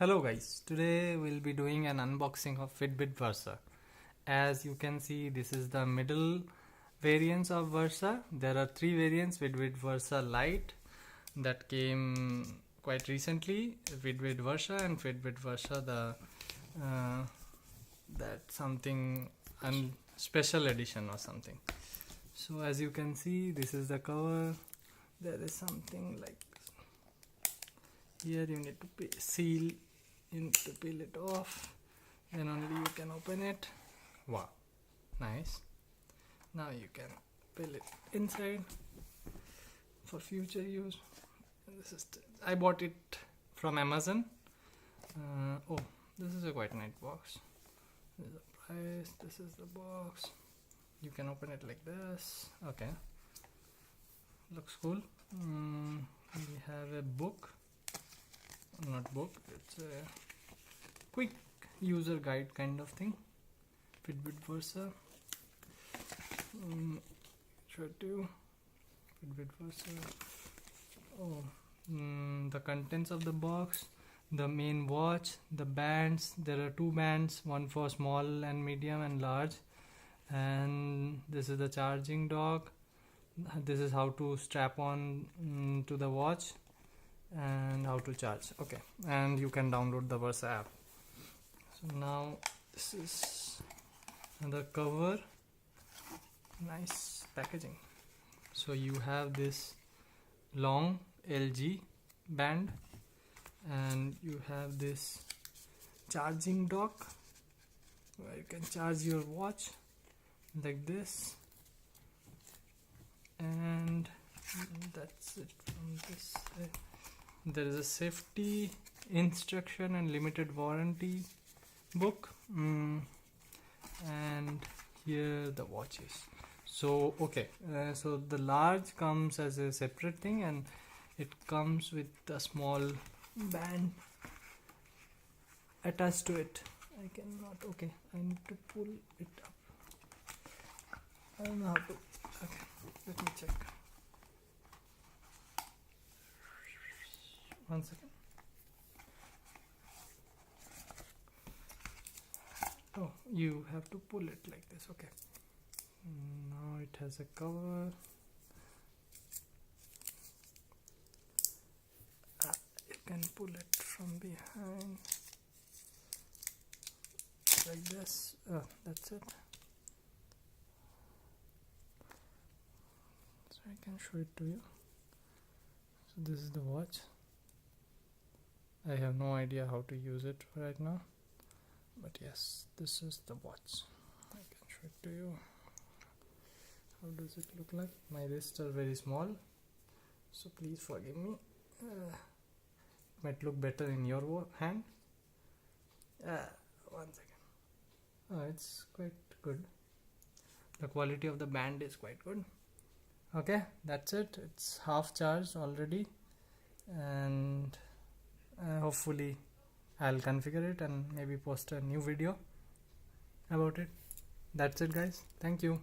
Hello guys, today we'll be doing an unboxing of Fitbit Versa. As you can see, this is the middle variants of Versa. There are three variants: Fitbit Versa Lite that came quite recently, Fitbit Versa, and Fitbit Versa that something special edition or something. So as you can see, this is the cover. There is something like here. You need to you need to peel it off, then only you can open it. Wow, nice. Now you can peel it inside for future use. This is I bought it from Amazon. Oh, this is a quite nice box. This is the price, this is the box. You can open it like this. Okay, looks cool. We have a book, not book, it's a quick user guide kind of thing. Fitbit Versa. Show it to you. Fitbit Versa. Oh, the contents of the box: the main watch, the bands. There are two bands, one for small and medium and large, and this is the charging dock. This is how to strap on to the watch and how to charge. Okay, and you can download the Versa app. So now this is the cover. Nice packaging. So you have this long LG band, and you have this charging dock where you can charge your watch like this, and that's it from this side. There is a safety instruction and limited warranty book, and here the watches. So okay, so the large comes as a separate thing, and it comes with a small band attached to it. I cannot. Okay, I need to pull it up. I don't know how to. Okay, let me check. One second. Oh, you have to pull it like this. Okay. Now it has a cover. You can pull it from behind like this. That's it. So I can show it to you. So this is the watch. I have no idea how to use it right now, but yes, this is the watch. I can show it to you. How does it look like? My wrists are very small, so please forgive me. Might look better in your hand. One second. It's quite good. The quality of the band is quite good. Okay, that's it. It's half charged already, and hopefully I'll configure it and maybe post a new video about it. That's it guys, thank you.